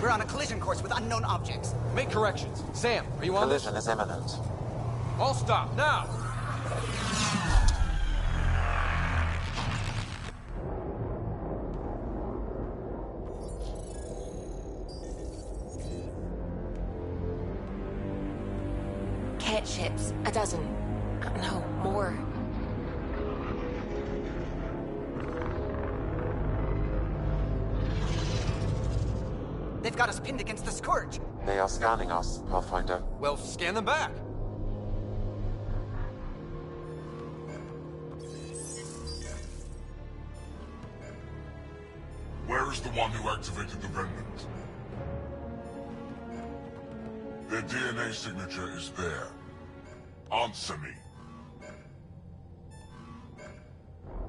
We're on a collision course with unknown objects. Make corrections. Sam, are you on this? Collision is imminent. All stop, now! Cat ships, a dozen. No, more. They've got us pinned against the Scourge. They are scanning us, Pathfinder. Well, scan them back. Where is the one who activated the remnant? Their DNA signature is there. Answer me.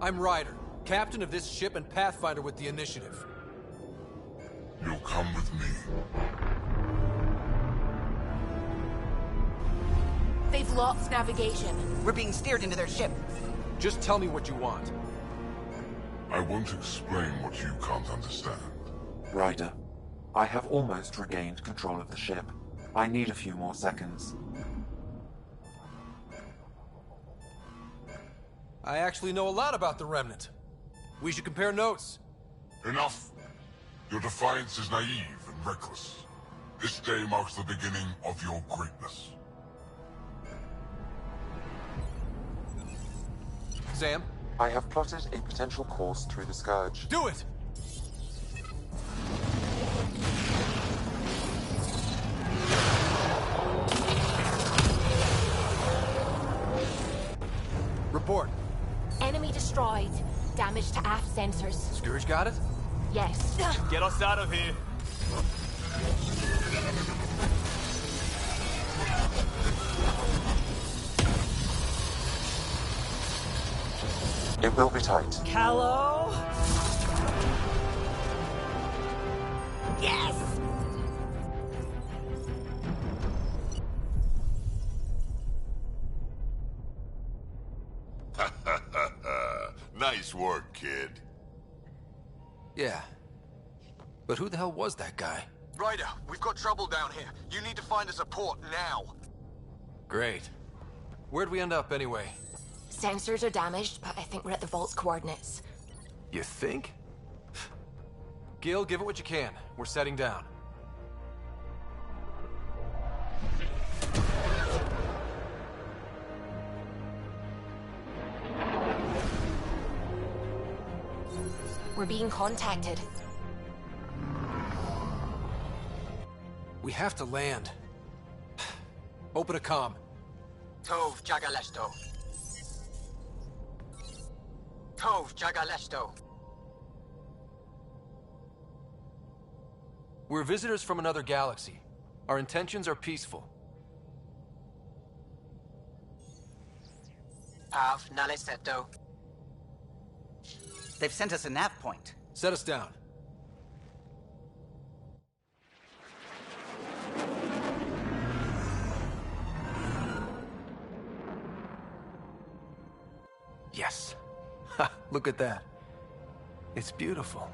I'm Ryder, captain of this ship and Pathfinder with the initiative. You'll come with me. They've lost navigation. We're being steered into their ship. Just tell me what you want. I won't explain what you can't understand. Ryder, I have almost regained control of the ship. I need a few more seconds. I actually know a lot about the Remnant. We should compare notes. Enough! Your defiance is naive and reckless. This day marks the beginning of your greatness. Sam? I have plotted a potential course through the Scourge. Do it! Report. Enemy destroyed. Damage to aft sensors. Scourge got it? Yes. Get us out of here. It will be tight. Hello? Yes! Nice work, kid. Yeah. But who the hell was that guy? Ryder, we've got trouble down here. You need to find us a port now. Great. Where'd we end up anyway? Sensors are damaged, but I think we're at the vault's coordinates. You think? Gil, give it what you can. We're setting down. We're being contacted. We have to land. Open a comm. Tov Jagalesto. Tov Jagalesto. We're visitors from another galaxy. Our intentions are peaceful. Av Naleseto. They've sent us a nav point. Set us down. Yes. Ha, look at that. It's beautiful.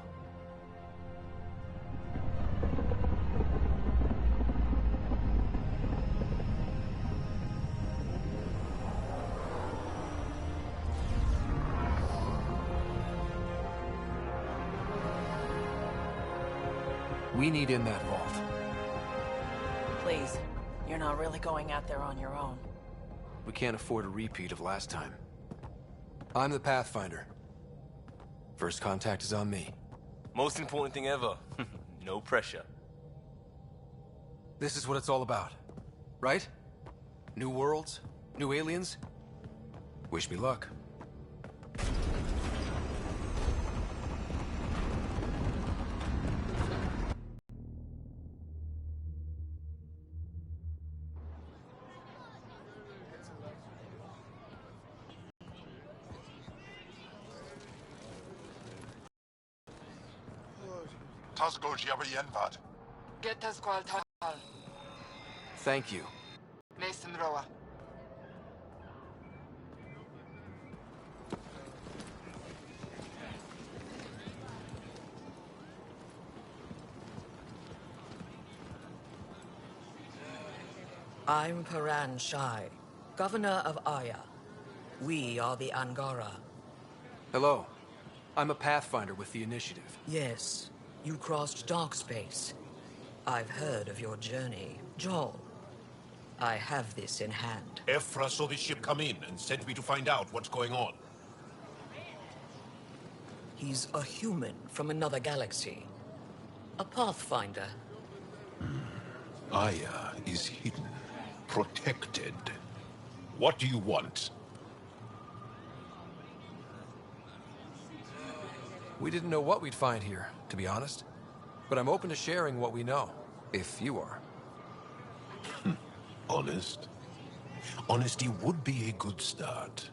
We need in that vault. Please, you're not really going out there on your own. We can't afford a repeat of last time. I'm the Pathfinder. First contact is on me. Most important thing ever. No pressure. This is what it's all about, right? New worlds, new aliens. Wish me luck. Thank you. Mason Roa. I'm Paran Shai, Governor of Aya. We are the Angara. Hello. I'm a Pathfinder with the Initiative. Yes, you crossed dark space. I've heard of your journey, Joel. I have this in hand. Ephra saw this ship come in and sent me to find out what's going on. He's a human from another galaxy. A Pathfinder. Aya is hidden, protected. What do you want? We didn't know what we'd find here, to be honest. But I'm open to sharing what we know, if you are. Honest? Honesty would be a good start.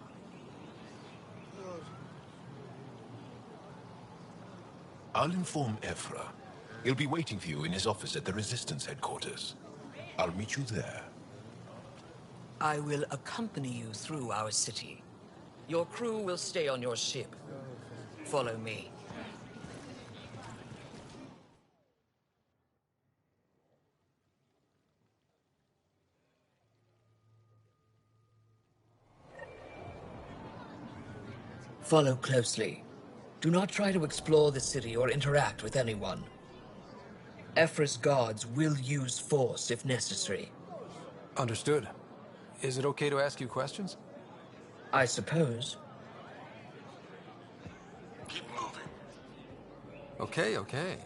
I'll inform Ephra. He'll be waiting for you in his office at the Resistance headquarters. I'll meet you there. I will accompany you through our city. Your crew will stay on your ship. Follow me. Follow closely. Do not try to explore the city or interact with anyone. Ephra's guards will use force if necessary. Understood. Is it okay to ask you questions? I suppose. Keep moving. Okay.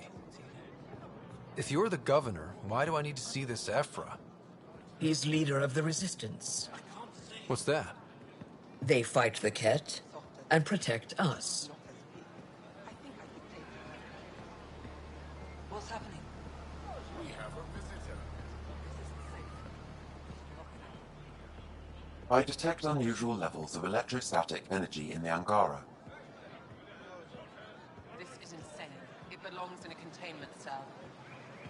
If you're the governor, why do I need to see this Ephra? He's leader of the Resistance. What's that? They fight the Ket and protect us. What's happening? We have a visitor. I detect unusual levels of electrostatic energy in the Angara. This is insane. It belongs in a containment cell.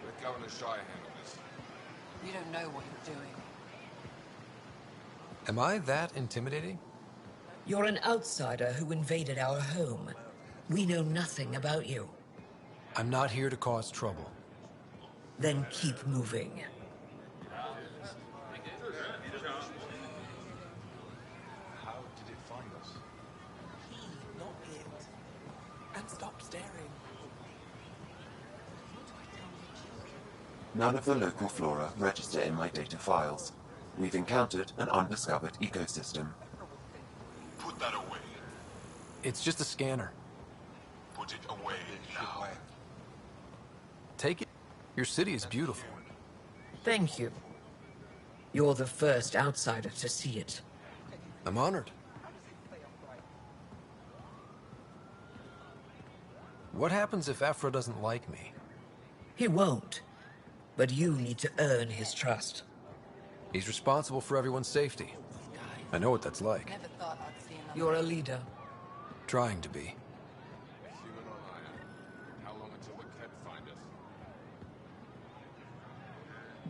Let Governor Shai handle this. You don't know what you're doing. Am I that intimidating? You're an outsider who invaded our home. We know nothing about you. I'm not here to cause trouble. Then keep moving. How did it find us? Not it. And stop staring. None of the local flora register in my data files. We've encountered an undiscovered ecosystem. Put that away. It's just a scanner. Put it away now. Take it. Your city is beautiful. Thank you. You're the first outsider to see it. I'm honored. What happens if Ephra doesn't like me? He won't. But you need to earn his trust. He's responsible for everyone's safety. I know what that's like. Never thought I'd see another. You're a leader. Trying to be. Human on Aya. How long until the Ket find us?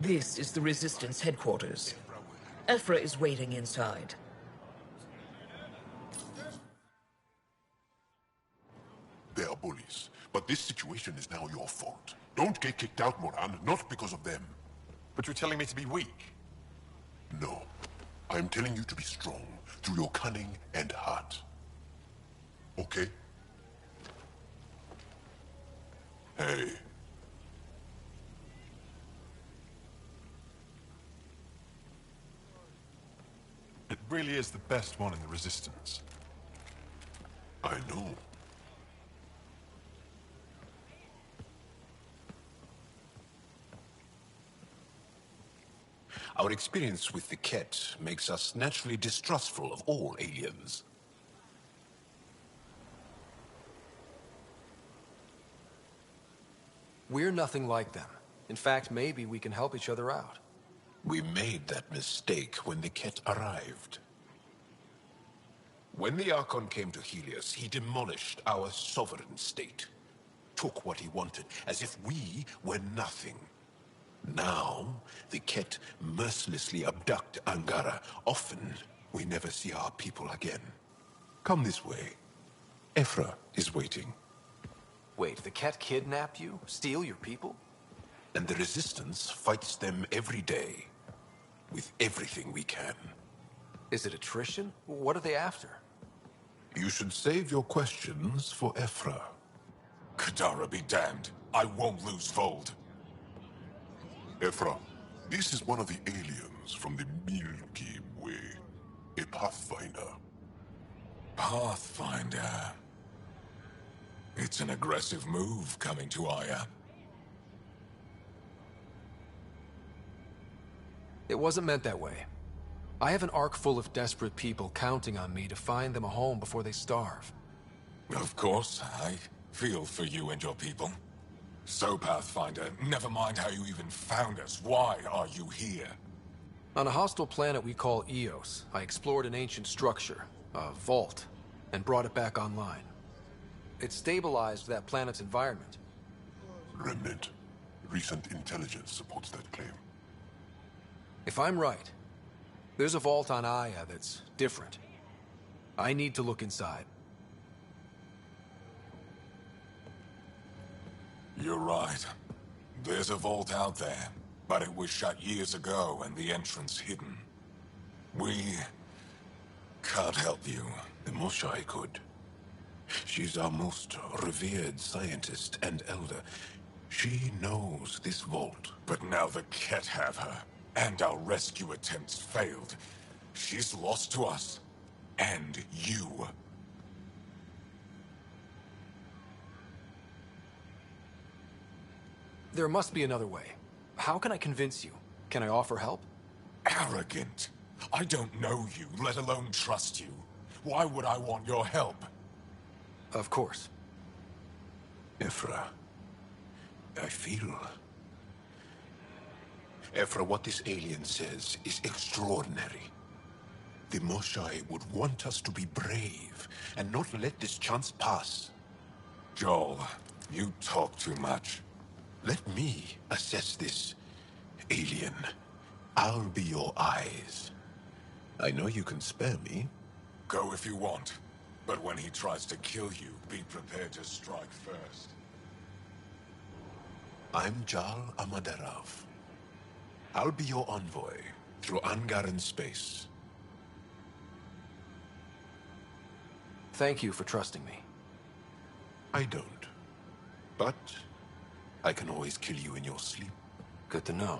This is the Resistance headquarters. Ephra is waiting inside. They are bullies, but this situation is now your fault. Don't get kicked out, Moran, not because of them. But you're telling me to be weak? No. I am telling you to be strong, through your cunning and heart. Okay? Hey. It really is the best one in the Resistance. I know. Our experience with the Ket makes us naturally distrustful of all aliens. We're nothing like them. In fact, maybe we can help each other out. We made that mistake when the Ket arrived. When the Archon came to Helios, he demolished our sovereign state. Took what he wanted, as if we were nothing. Now, the Ket mercilessly abduct Angara. Often, we never see our people again. Come this way. Ephra is waiting. Wait, the Ket kidnap you? Steal your people? And the Resistance fights them every day. with everything we can. Is it attrition? What are they after? You should save your questions for Ephra. Kadara be damned. I won't lose Vold. Ephra, this is one of the aliens from the Milky Way. A Pathfinder. Pathfinder. It's an aggressive move coming to Aya. It wasn't meant that way. I have an ark full of desperate people counting on me to find them a home before they starve. Of course, I feel for you and your people. So, Pathfinder, never mind how you even found us. Why are you here? On a hostile planet we call Eos, I explored an ancient structure, a vault, and brought it back online. It stabilized that planet's environment. Remnant. Recent intelligence supports that claim. If I'm right, there's a vault on Aya that's different. I need to look inside. You're right. There's a vault out there, but it was shut years ago and the entrance hidden. We can't help you. The Moshai could. She's our most revered scientist and elder. She knows this vault. But now the Ket have her, and our rescue attempts failed. She's lost to us, and you. There must be another way. How can I convince you? Can I offer help? Arrogant. I don't know you, let alone trust you. Why would I want your help? Of course. Ephra, I feel... Ephra, what this alien says is extraordinary. The Moshai would want us to be brave and not let this chance pass. Joel, you talk too much. Let me assess this, alien. I'll be your eyes. I know you can spare me. Go if you want. But when he tries to kill you, be prepared to strike first. I'm Jal Amaderav. I'll be your envoy through Angaran space. Thank you for trusting me. I don't. But I can always kill you in your sleep. Good to know.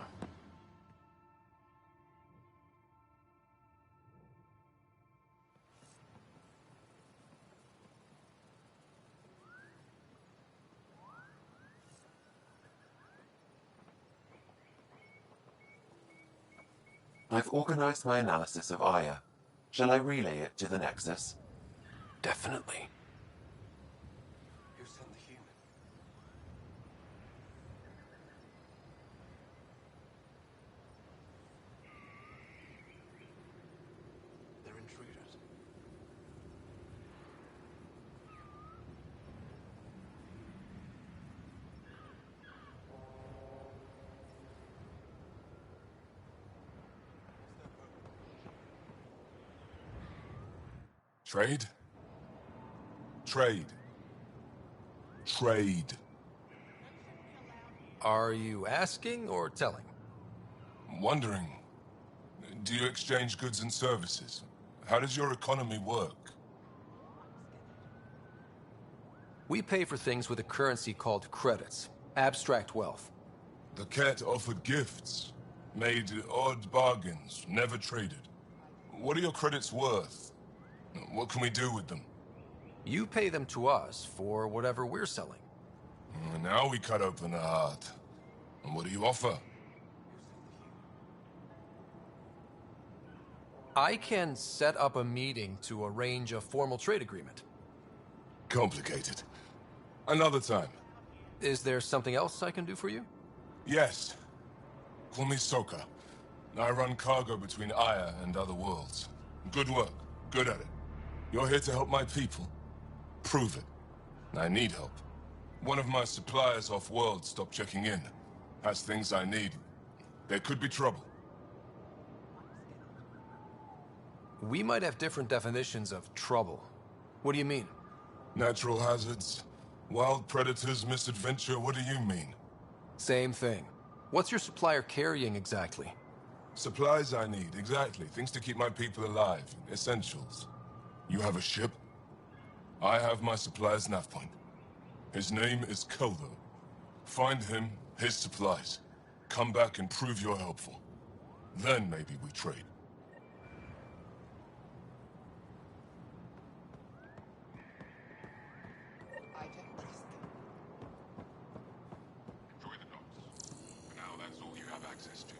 I've organized my analysis of Aya. Shall I relay it to the Nexus? Definitely. You sent the human. They're intruders. Trade? Trade. Trade. Are you asking or telling? Wondering, do you exchange goods and services? How does your economy work? We pay for things with a currency called credits. Abstract wealth. The Ket offered gifts, made odd bargains, never traded. What are your credits worth? What can we do with them? You pay them to us for whatever we're selling. Now we cut open the heart. And what do you offer? I can set up a meeting to arrange a formal trade agreement. Complicated. Another time. Is there something else I can do for you? Yes. Call me Soka. I run cargo between Aya and other worlds. Good work. Good at it. You're here to help my people. Prove it. I need help. One of my suppliers off-world stopped checking in. Has things I need. There could be trouble. We might have different definitions of trouble. What do you mean? Natural hazards, wild predators, misadventure, what do you mean? Same thing. What's your supplier carrying exactly? Supplies I need, exactly. Things to keep my people alive. Essentials. You have a ship? I have my supplies nav point. His name is Koldo. Find him, his supplies. Come back and prove you're helpful. Then maybe we trade. Enjoy the docks. For now, that's all you have access to.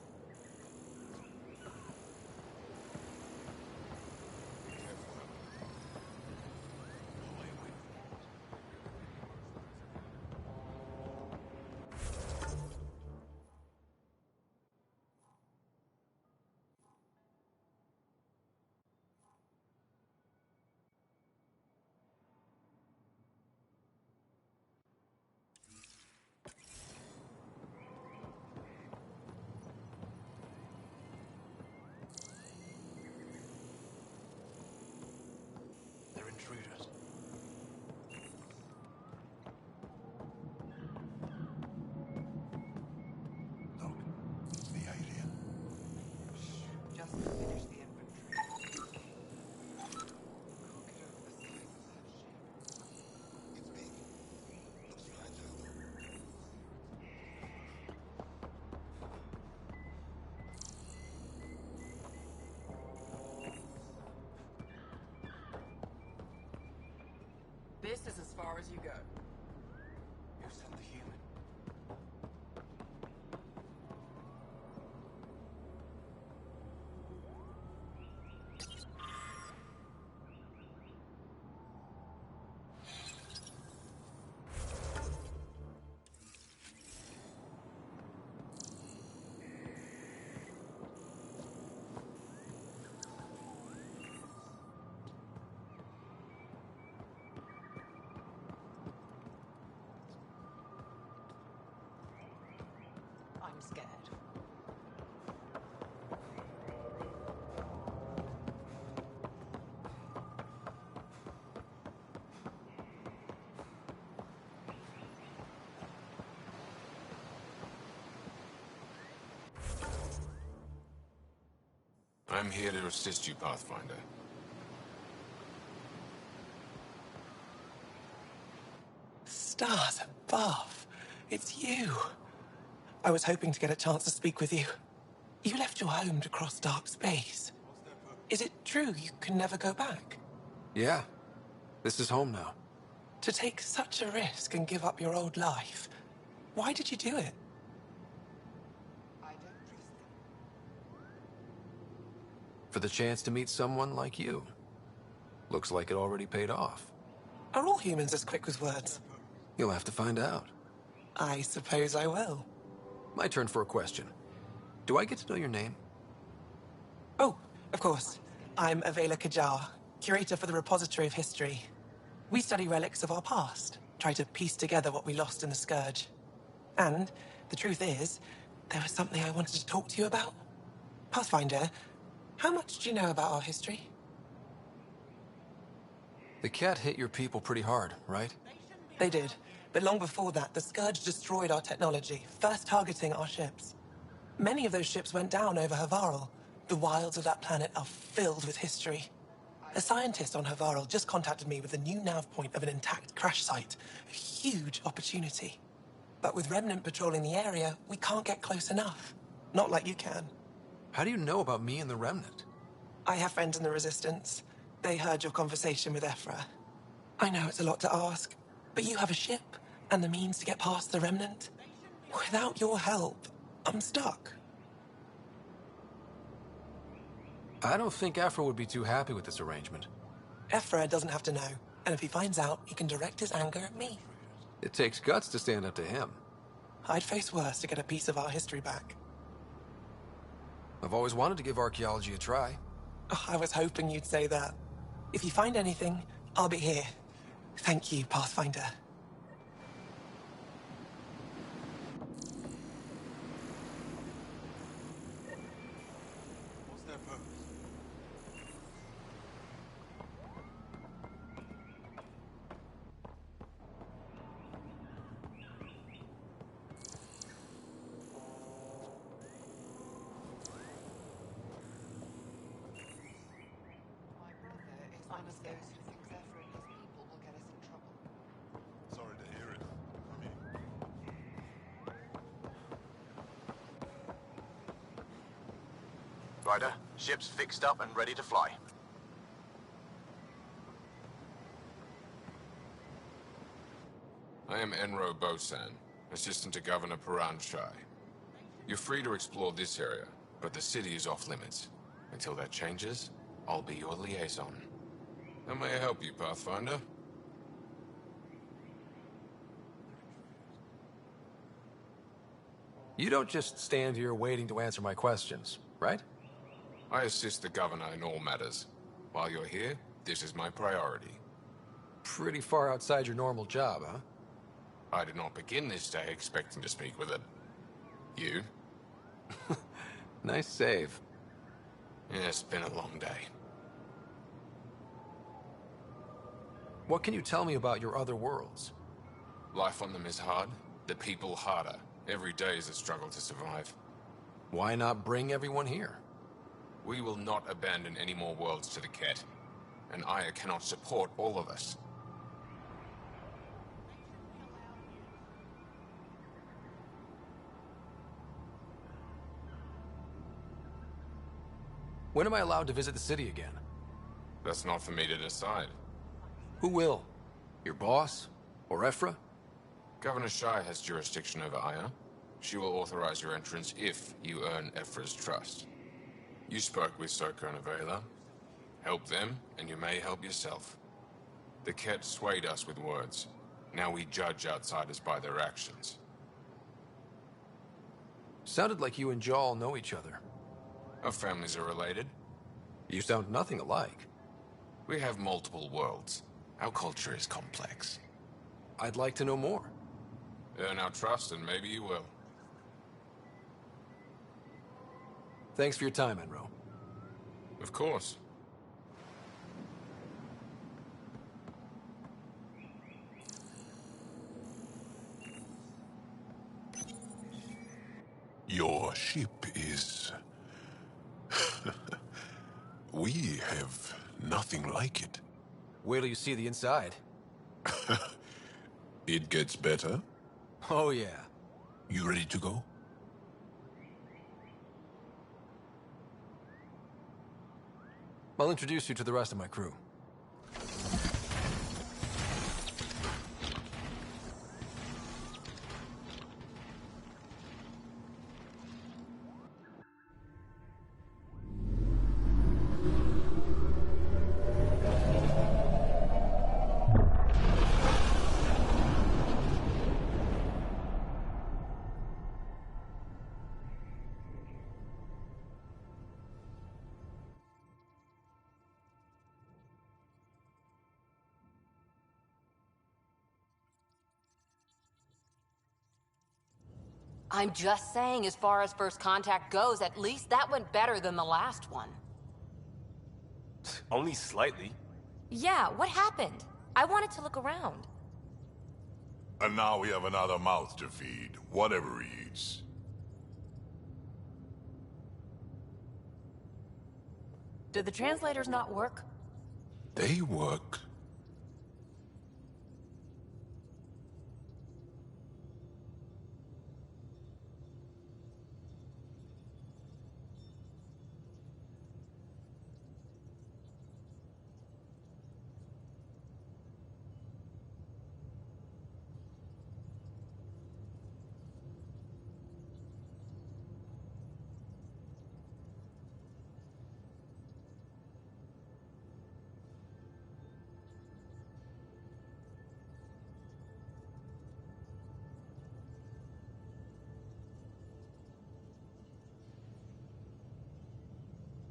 They're intruders. Look, it's the alien. Just finish the inventory. Look over the size of that ship. It's big. Looks fragile, though. This is as far as you go. You sent the human. I'm scared. I'm here to assist you, Pathfinder. Stars above. It's you. I was hoping to get a chance to speak with you. You left your home to cross dark space. Is it true you can never go back? Yeah. This is home now. To take such a risk and give up your old life, why did you do it? I don't trust them. For the chance to meet someone like you. Looks like it already paid off. Are all humans as quick with words? You'll have to find out. I suppose I will. My turn for a question. Do I get to know your name? Oh, of course. I'm Avela Kajar, curator for the Repository of History. We study relics of our past, try to piece together what we lost in the Scourge. And the truth is, there was something I wanted to talk to you about. Pathfinder, how much do you know about our history? The cat hit your people pretty hard, right? They did. But long before that, the Scourge destroyed our technology, first targeting our ships. Many of those ships went down over Havarl. The wilds of that planet are filled with history. A scientist on Havarl just contacted me with a new nav point of an intact crash site. A huge opportunity. But with Remnant patrolling the area, we can't get close enough. Not like you can. How do you know about me and the Remnant? I have friends in the Resistance. They heard your conversation with Ephra. I know it's a lot to ask, but you have a ship and the means to get past the Remnant. Without your help, I'm stuck. I don't think Afro would be too happy with this arrangement. Ephra doesn't have to know, and if he finds out, he can direct his anger at me. It takes guts to stand up to him. I'd face worse to get a piece of our history back. I've always wanted to give archaeology a try. Oh, I was hoping you'd say that. If you find anything, I'll be here. Thank you, Pathfinder. What's their purpose? those who think Zephyr and his people will get us in trouble. Sorry to hear it. I mean, Ryder, ship's fixed up and ready to fly. I am Enro Bosan, assistant to Governor Paran Shai. You're free to explore this area, but the city is off limits. Until that changes, I'll be your liaison. How may I help you, Pathfinder? You don't just stand here waiting to answer my questions, right? I assist the Governor in all matters. While you're here, this is my priority. Pretty far outside your normal job, huh? I did not begin this day expecting to speak with it. You? Nice save. Yeah, it's been a long day. What can you tell me about your other worlds? Life on them is hard, the people harder. Every day is a struggle to survive. Why not bring everyone here? We will not abandon any more worlds to the Ket, and Aya cannot support all of us. When am I allowed to visit the city again? That's not for me to decide. Who will? Your boss? Or Ephra? Governor Shai has jurisdiction over Aya. She will authorize your entrance if you earn Ephra's trust. You spoke with Soka and Avela. Help them, and you may help yourself. The Ket swayed us with words. Now we judge outsiders by their actions. Sounded like you and Jal know each other. Our families are related. You sound nothing alike. We have multiple worlds. Our culture is complex. I'd like to know more. Earn our trust, and maybe you will. Thanks for your time, Enro. Of course. your ship is... We have nothing like it. Wait till you see the inside. It gets better? Oh, yeah. You ready to go? I'll introduce you to the rest of my crew. I'm just saying, as far as first contact goes, at least that went better than the last one. Only slightly. Yeah, what happened? I wanted to look around. And now we have another mouth to feed, whatever he eats. Did the translators not work? They work.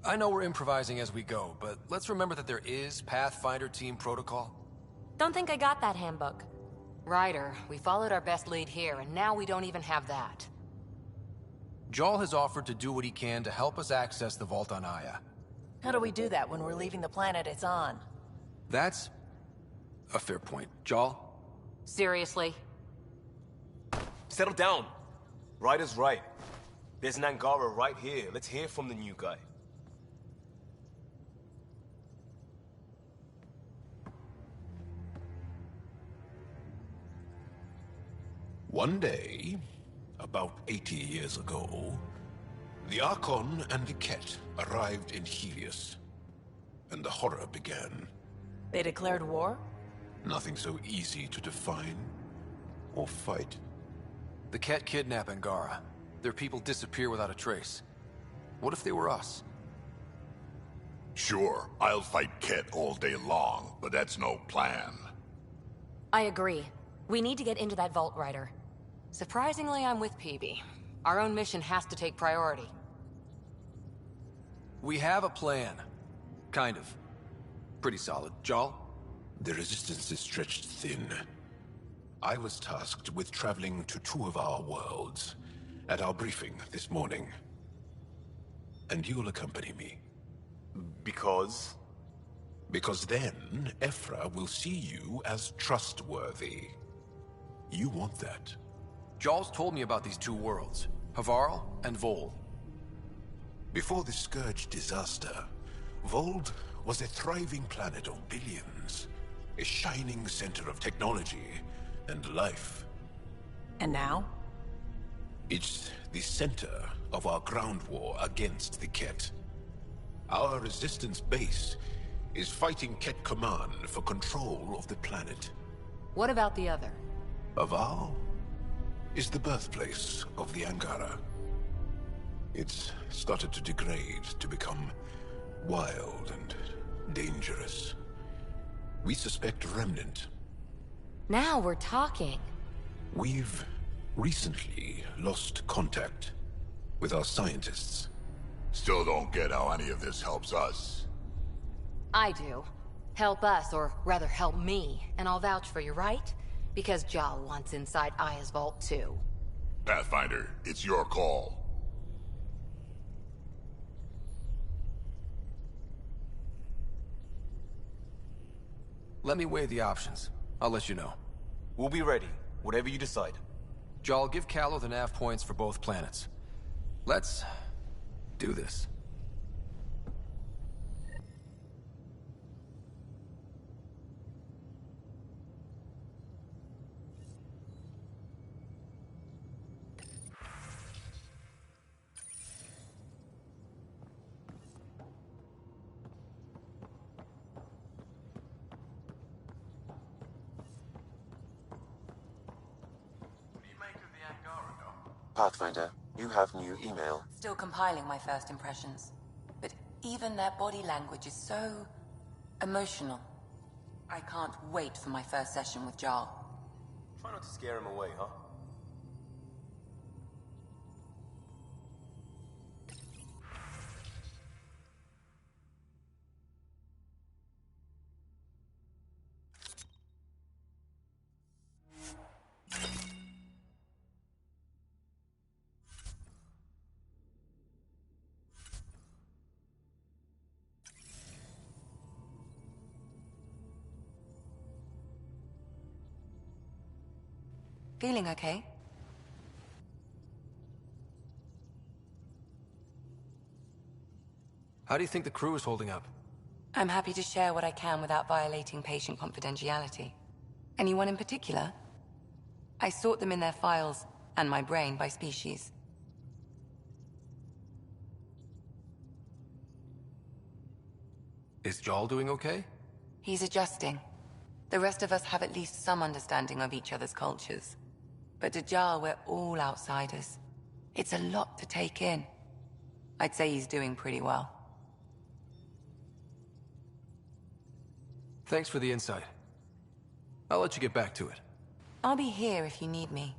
I know we're improvising as we go, but let's remember that there is Pathfinder team protocol. Don't think I got that handbook. Ryder, we followed our best lead here, and now we don't even have that. Jal has offered to do what he can to help us access the vault on Aya. How do we do that when we're leaving the planet it's on? That's a fair point. Jal? Seriously? Settle down. Ryder's right. There's an Angara right here. Let's hear from the new guy. One day, about 80 years ago, the Archon and the Ket arrived in Helios, and the horror began. They declared war? Nothing so easy to define or fight. The Ket kidnap Angara. Their people disappear without a trace. What if they were us? Sure, I'll fight Ket all day long, but that's no plan. I agree. We need to get into that vault, Ryder. Surprisingly, I'm with Peavy. Our own mission has to take priority. We have a plan. Kind of. Pretty solid. Jal? The resistance is stretched thin. I was tasked with traveling to two of our worlds at our briefing this morning. And you'll accompany me. Because? Because then, Ephra will see you as trustworthy. You want that. Jal's told me about these two worlds, Havarl and Vol. Before the Scourge disaster, Vold was a thriving planet of billions. A shining center of technology and life. And now? It's the center of our ground war against the Ket. Our resistance base is fighting Ket Command for control of the planet. What about the other? Havarl is the birthplace of the Angara. It's started to degrade, to become wild and dangerous. We suspect Remnant. Now we're talking. We've recently lost contact with our scientists. Still don't get how any of this helps us. I do. Help us, or rather help me, and I'll vouch for you, right? Because Jal wants inside Aya's vault too. Pathfinder, it's your call. Let me weigh the options. I'll let you know. We'll be ready, whatever you decide. Jal, give Callow the nav points for both planets. Let's do this. Pathfinder, you have new email. Still compiling my first impressions. But even their body language is so emotional. I can't wait for my first session with Jarl. Try not to scare him away, huh? Feeling okay? How do you think the crew is holding up? I'm happy to share what I can without violating patient confidentiality. Anyone in particular? I sort them in their files, and my brain, by species. Is Jal doing okay? He's adjusting. The rest of us have at least some understanding of each other's cultures. But to Jarl, we're all outsiders. It's a lot to take in. I'd say he's doing pretty well. Thanks for the insight. I'll let you get back to it. I'll be here if you need me.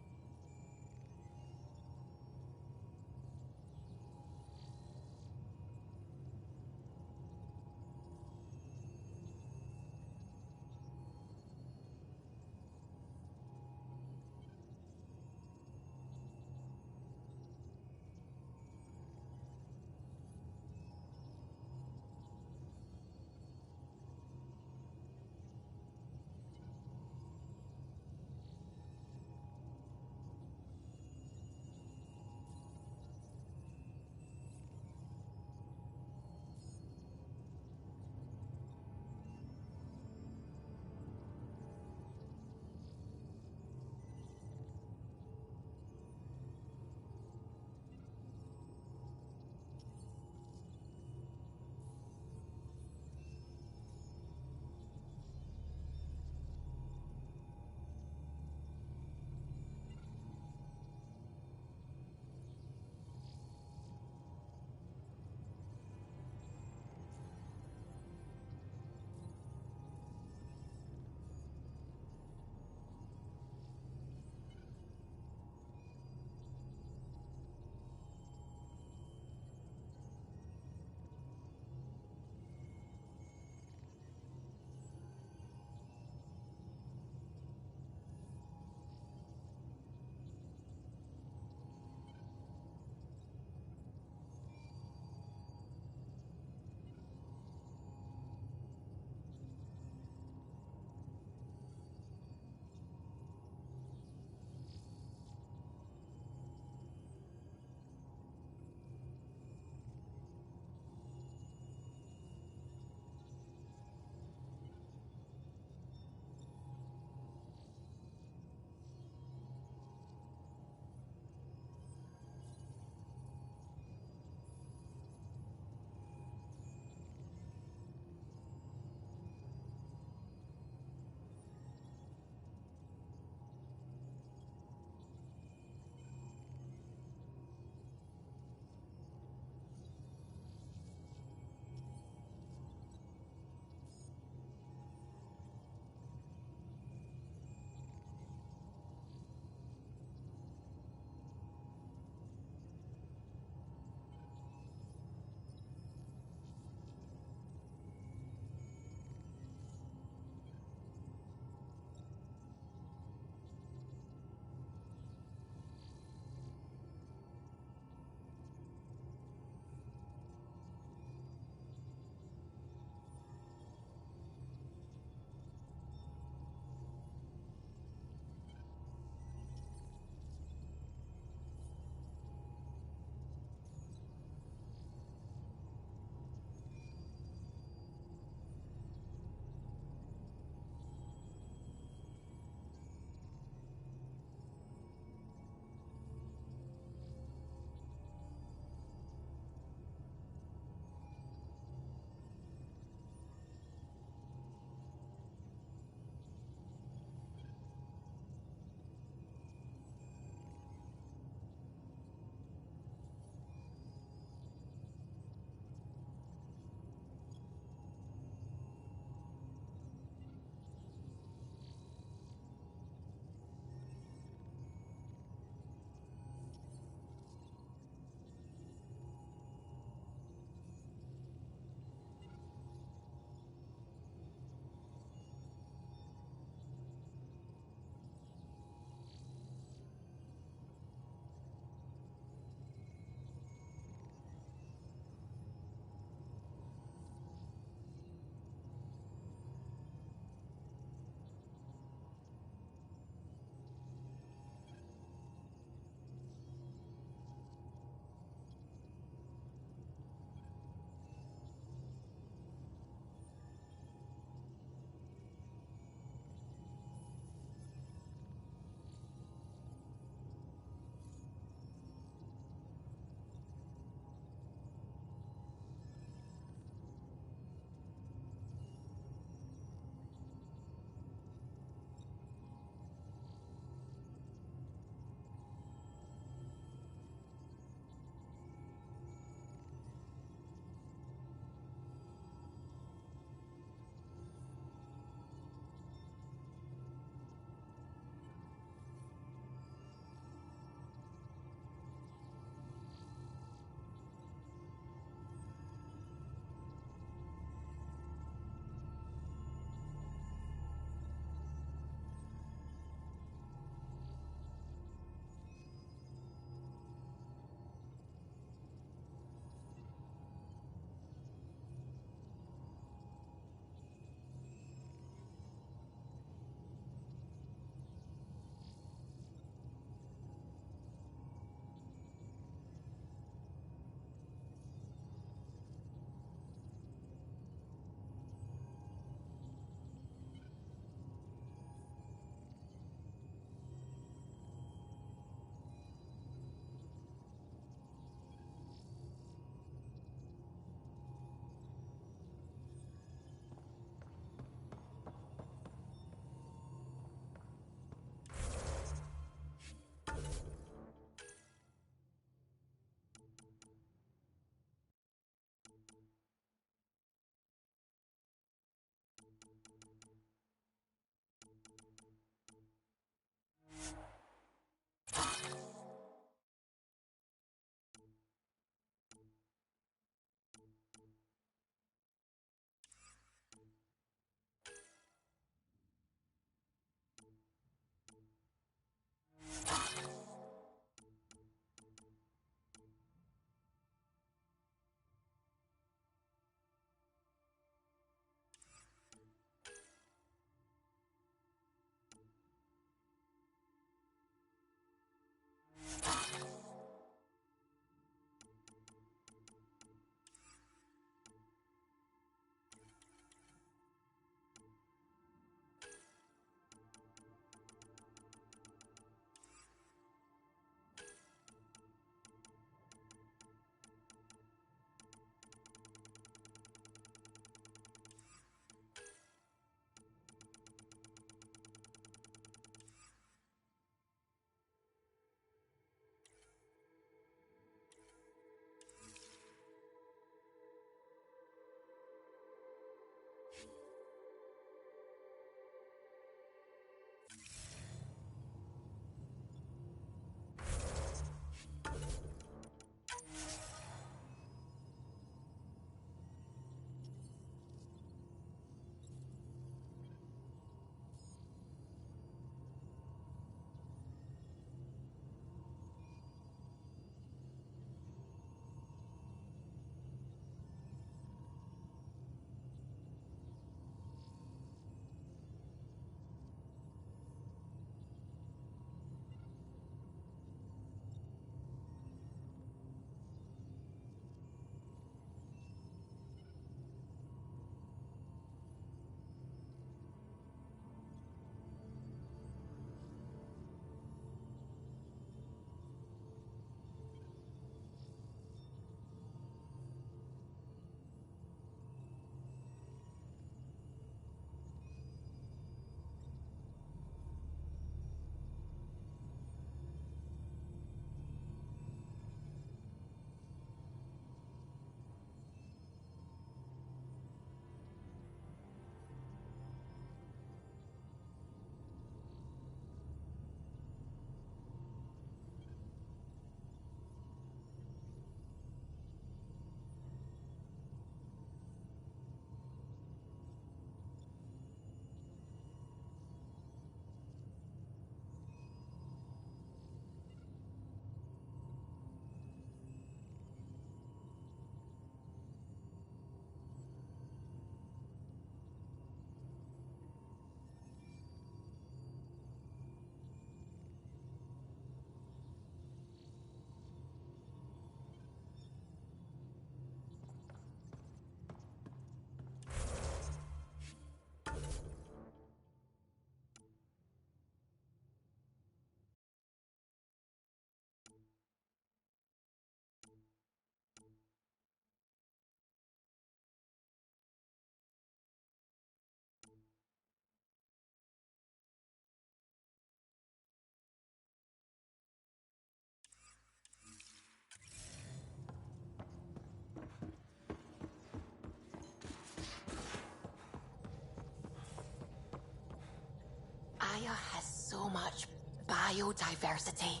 Aya has so much biodiversity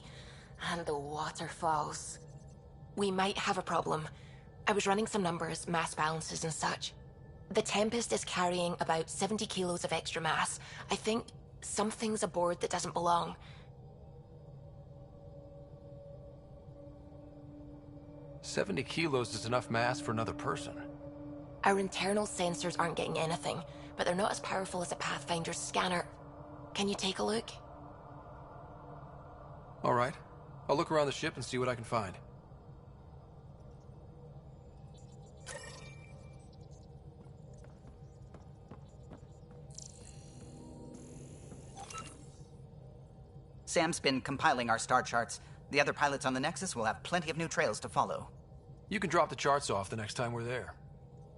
and the waterfalls. We might have a problem. I was running some numbers, mass balances and such. The Tempest is carrying about 70 kilos of extra mass. I think something's aboard that doesn't belong. 70 kilos is enough mass for another person. Our internal sensors aren't getting anything, but they're not as powerful as a Pathfinder's scanner. Can you take a look? All right. I'll look around the ship and see what I can find. Sam's been compiling our star charts. The other pilots on the Nexus will have plenty of new trails to follow. You can drop the charts off the next time we're there.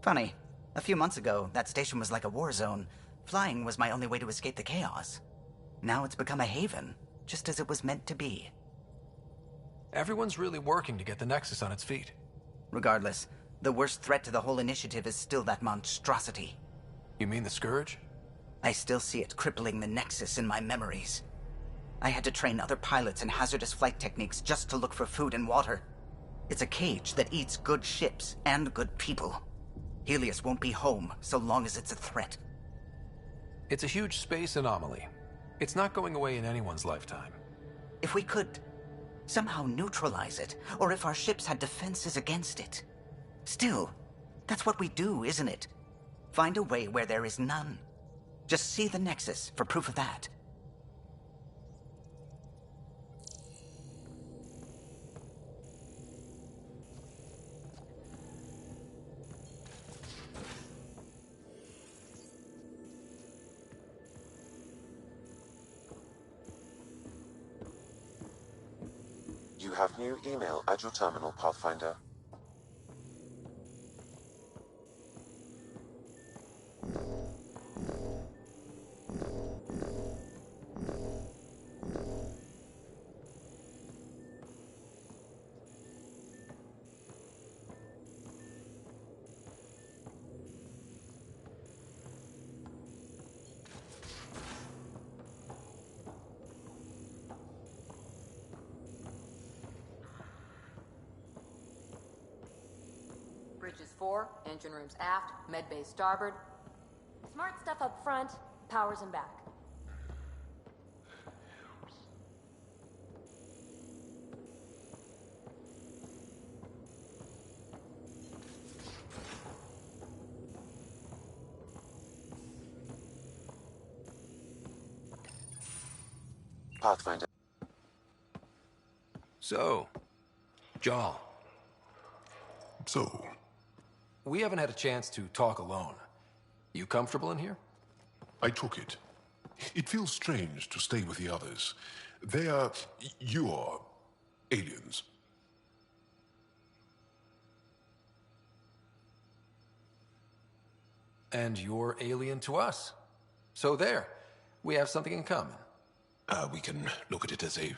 Funny. A few months ago, that station was like a war zone. Flying was my only way to escape the chaos. Now it's become a haven, just as it was meant to be. Everyone's really working to get the Nexus on its feet. Regardless, the worst threat to the whole initiative is still that monstrosity. You mean the Scourge? I still see it crippling the Nexus in my memories. I had to train other pilots in hazardous flight techniques just to look for food and water. It's a cage that eats good ships and good people. Helios won't be home so long as it's a threat. It's a huge space anomaly. It's not going away in anyone's lifetime. If we could somehow neutralize it, or if our ships had defenses against it. Still, that's what we do, isn't it? Find a way where there is none. Just see the Nexus for proof of that. You have new email at your terminal, Pathfinder. Bridges 4, engine rooms aft, med bay starboard. Smart stuff up front, powers in back. Pathfinder. So, Jarl. So? We haven't had a chance to talk alone. You comfortable in here? I took it. It feels strange to stay with the others. They are... you are... aliens. And you're alien to us. So there. We have something in common. We can look at it as a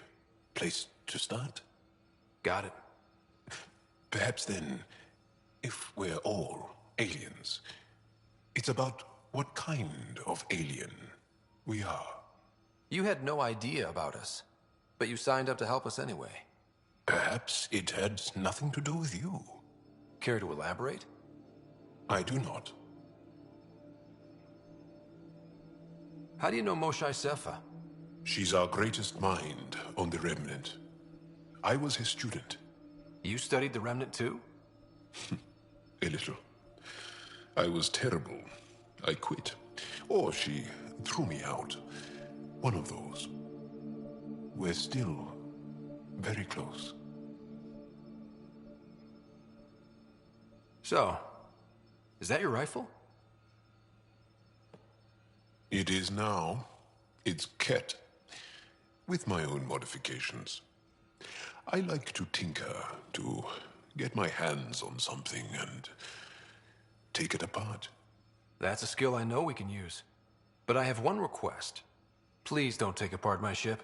place to start. Got it. Perhaps then, if we're all aliens, it's about what kind of alien we are. You had no idea about us, but you signed up to help us anyway. Perhaps it had nothing to do with you. Care to elaborate? I do not. How do you know Moshae Sefa? She's our greatest mind on the Remnant. I was his student. You studied the Remnant too? A little. I was terrible. I quit. Or she threw me out. One of those. We're still very close. So, is that your rifle? It is now. It's Ket. With my own modifications. I like to tinker, to get my hands on something and take it apart. That's a skill I know we can use. But I have one request. Please don't take apart my ship.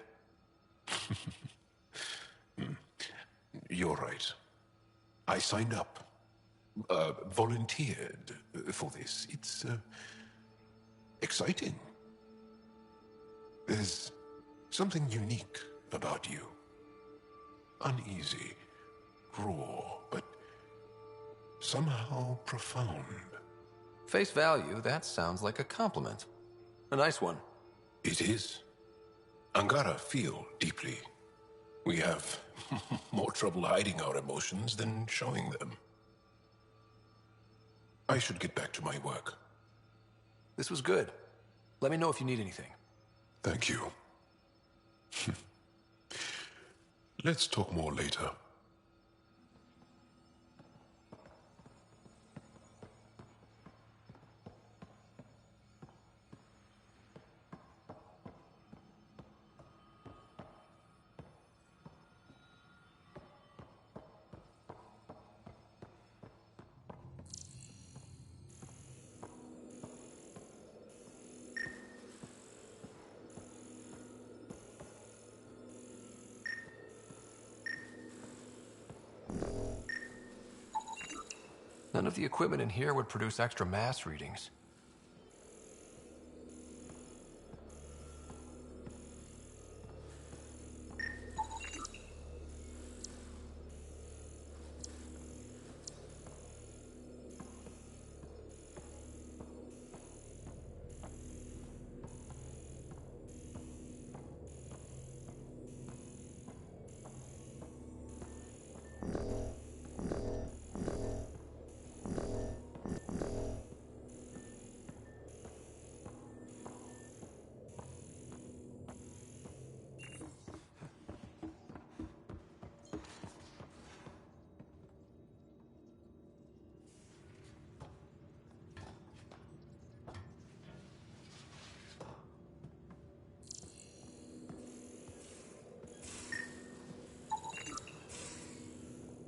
You're right. I signed up. Volunteered for this. It's exciting. There's something unique about you. Uneasy, raw, but somehow profound. Face value, that sounds like a compliment. A nice one. It is. Angara feel deeply. We have more trouble hiding our emotions than showing them. I should get back to my work. This was good. Let me know if you need anything. Thank you. Let's talk more later. None of the equipment in here would produce extra mass readings.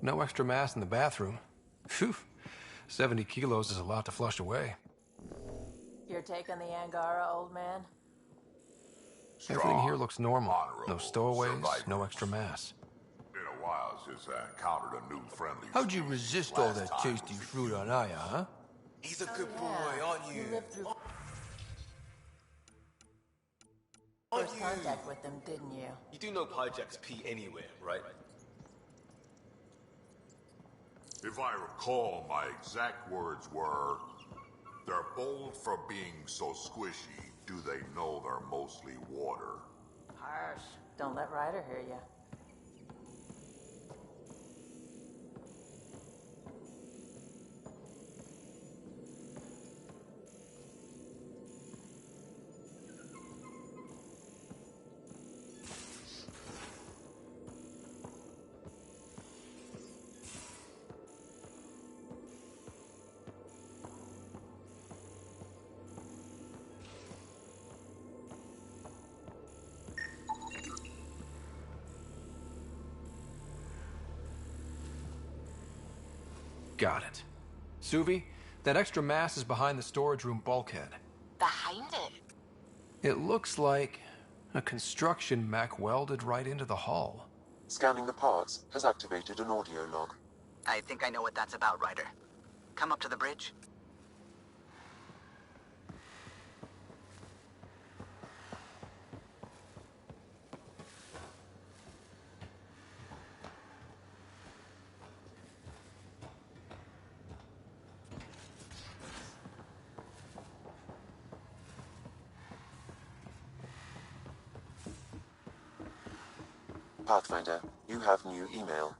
No extra mass in the bathroom. Phew. 70 kilos is a lot to flush away. You're taking the Angara, old man? Everything here looks normal. No stowaways, no extra mass. Been a while since I encountered a new friendly. How'd you resist all that tasty fruit on Aya, huh? He's a good boy, aren't you? First contact with them, didn't you? You do know Pyjack's pee anywhere, right? If I recall, my exact words were, "They're bold for being so squishy. Do they know they're mostly water?" Harsh. Don't let Ryder hear you. Got it. Suvi, that extra mass is behind the storage room bulkhead. Behind it? It looks like a construction mech welded right into the hull. Scanning the parts has activated an audio log. I think I know what that's about, Ryder. Come up to the bridge. Pathfinder, you have new email.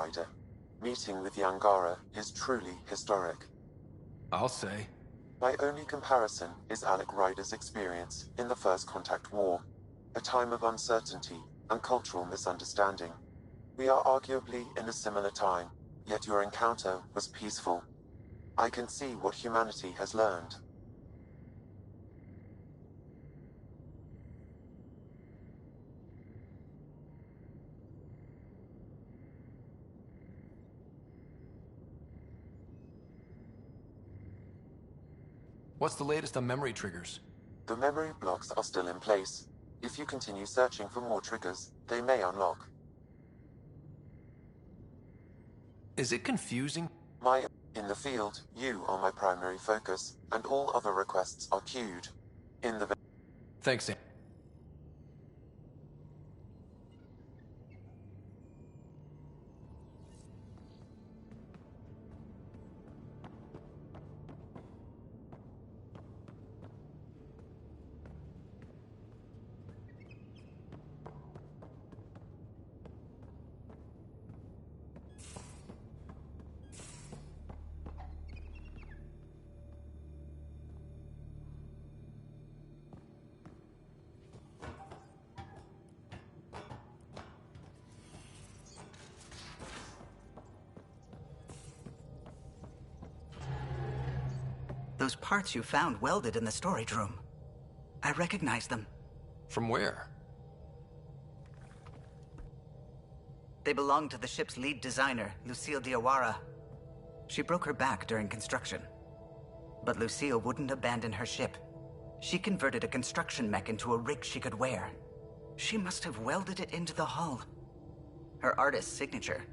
Ryder. Meeting with the Angara is truly historic. I'll say. My only comparison is Alec Ryder's experience in the First Contact War, a time of uncertainty and cultural misunderstanding. We are arguably in a similar time, yet your encounter was peaceful. I can see what humanity has learned. What's the latest on memory triggers? The memory blocks are still in place. If you continue searching for more triggers, they may unlock. Is it confusing? In the field, you are my primary focus, and all other requests are queued. Thanks, Sam. Those parts you found welded in the storage room. I recognize them. From where? They belong to the ship's lead designer, Lucille Diawara. She broke her back during construction. But Lucille wouldn't abandon her ship. She converted a construction mech into a rig she could wear. She must have welded it into the hull. Her artist's signature.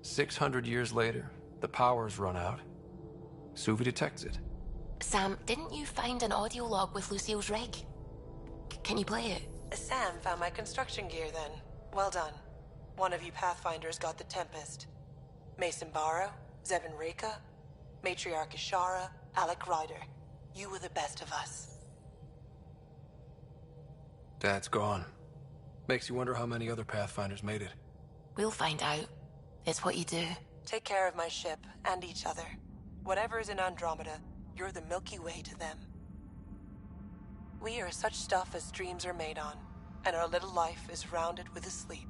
600 years later, the power's run out. Suvi detects it. Sam, didn't you find an audio log with Lucille's rig? Can you play it? Sam found my construction gear then. Well done. One of you Pathfinders got the Tempest. Mason Barrow, Zevin Reka, Matriarch Ishara, Alec Ryder. You were the best of us. Dad's gone. Makes you wonder how many other Pathfinders made it. We'll find out. It's what you do. Take care of my ship and each other. Whatever is in Andromeda, you're the Milky Way to them. We are such stuff as dreams are made on, and our little life is rounded with a sleep.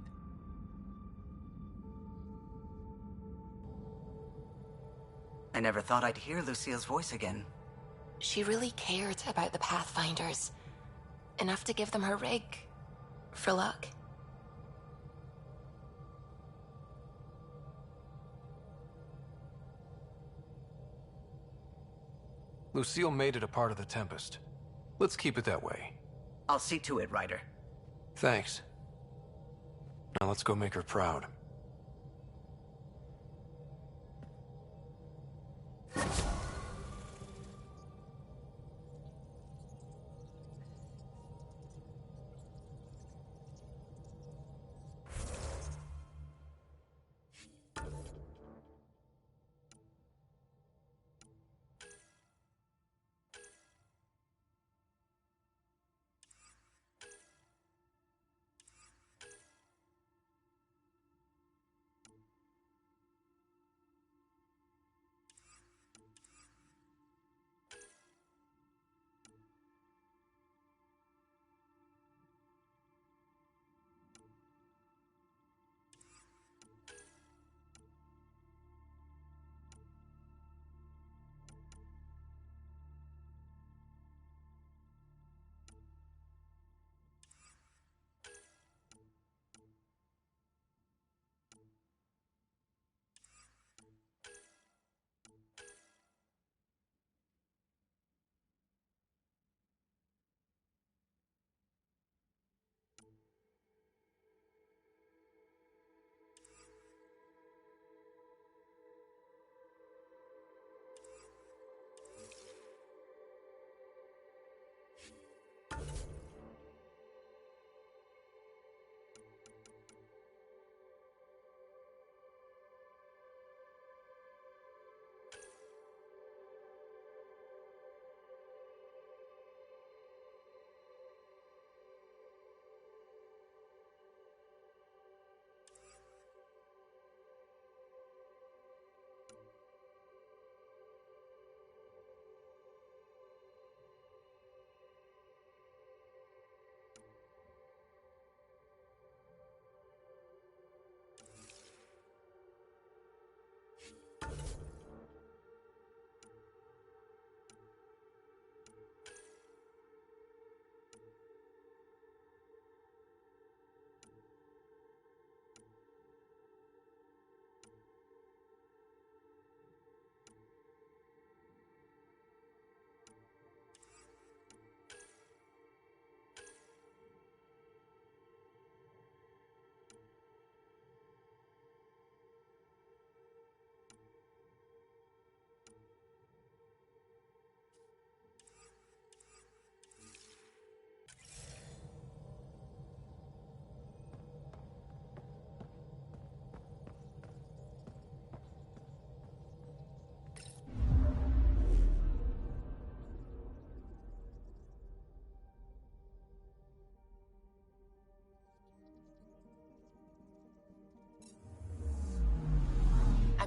I never thought I'd hear Lucille's voice again. She really cared about the Pathfinders. Enough to give them her rig. For luck. Lucille made it a part of the Tempest. Let's keep it that way. I'll see to it, Ryder. Thanks. Now let's go make her proud.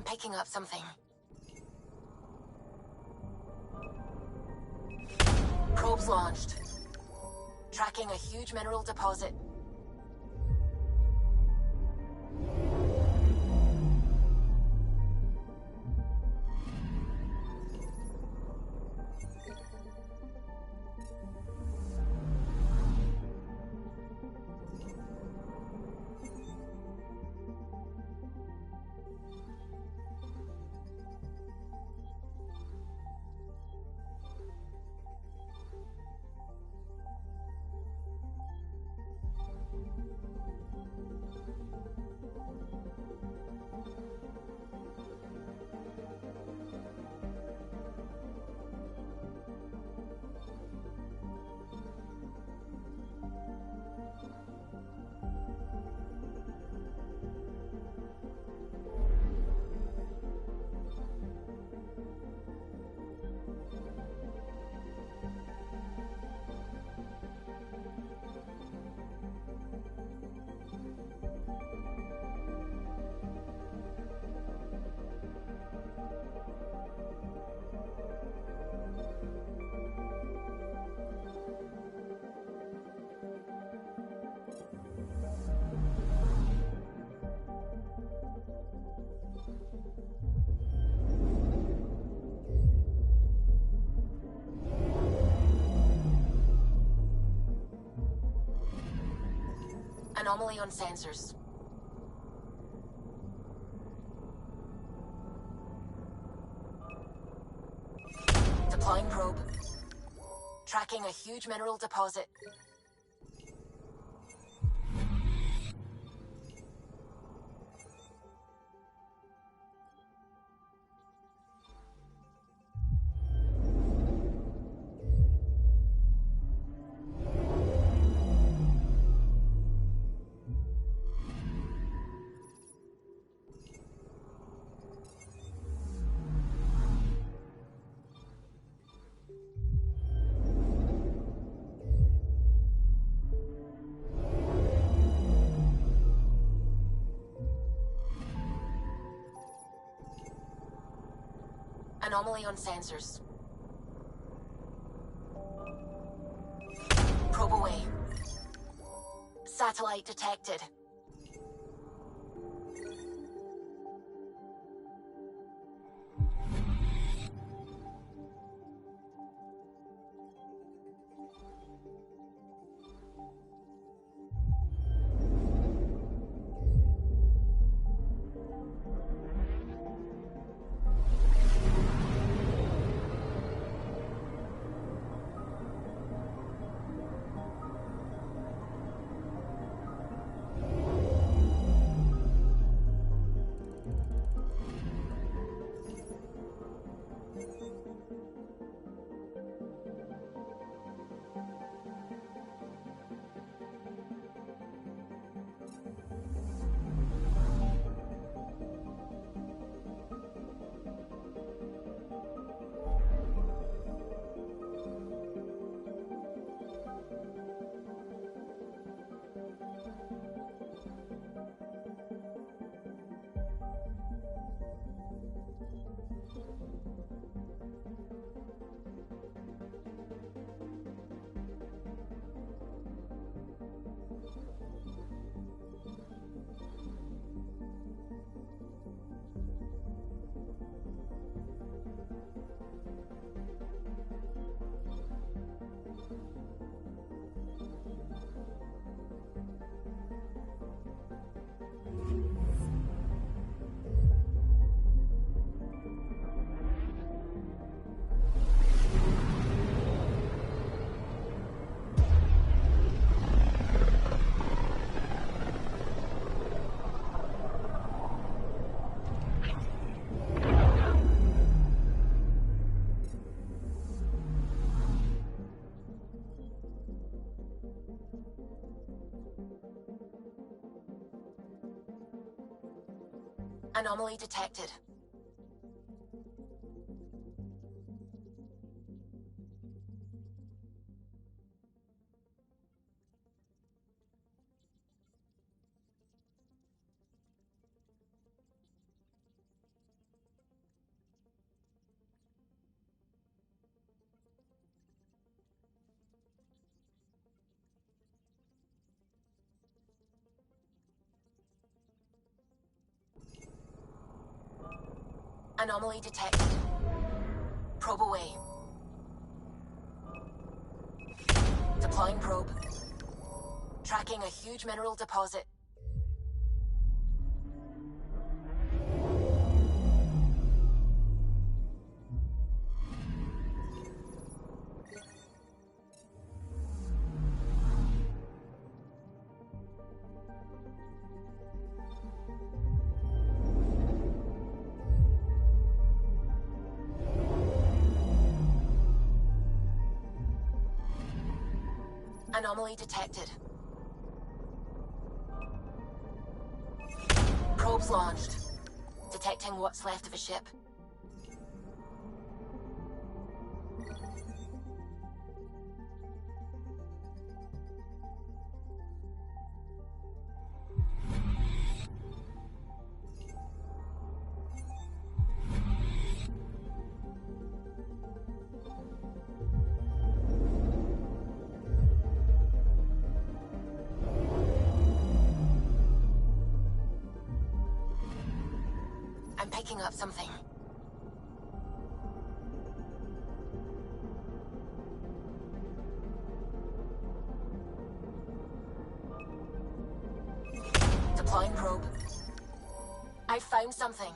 I'm picking up something. Probes launched. Tracking a huge mineral deposit. Anomaly on sensors. Deploying probe. Tracking a huge mineral deposit. Anomaly on sensors. Probe away. Satellite detected. Anomaly detected. Anomaly detected. Probe away. Deploying probe. Tracking a huge mineral deposit. Anomaly detected. Probes launched. Detecting what's left of a ship. I'm picking up something. Deploying probe. I found something.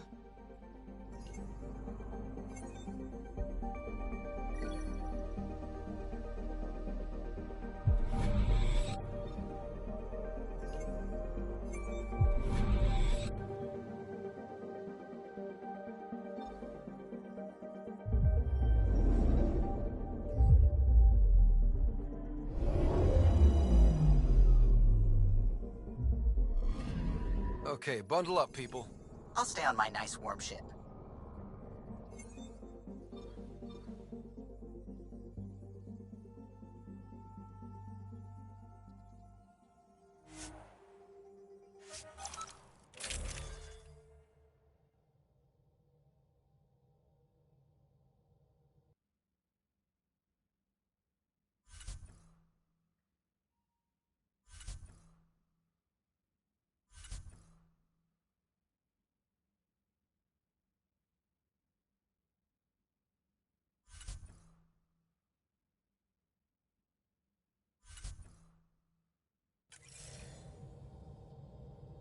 Okay, bundle up, people. I'll stay on my nice warm ship.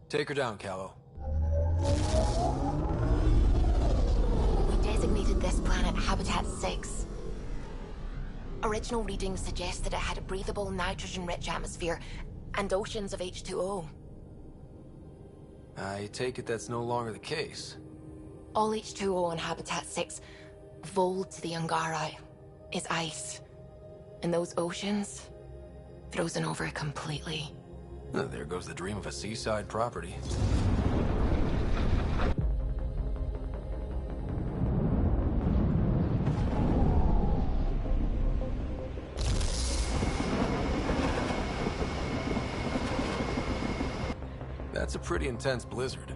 Take her down, Callow. We designated this planet Habitat 6. Original readings suggest that it had a breathable, nitrogen-rich atmosphere and oceans of H2O. I take it that's no longer the case. All H2O on Habitat 6, vold to the Angara, is ice. And those oceans, frozen over completely. There goes the dream of a seaside property. That's a pretty intense blizzard.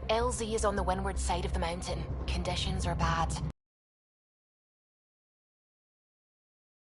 LZ is on the windward side of the mountain. Conditions are bad.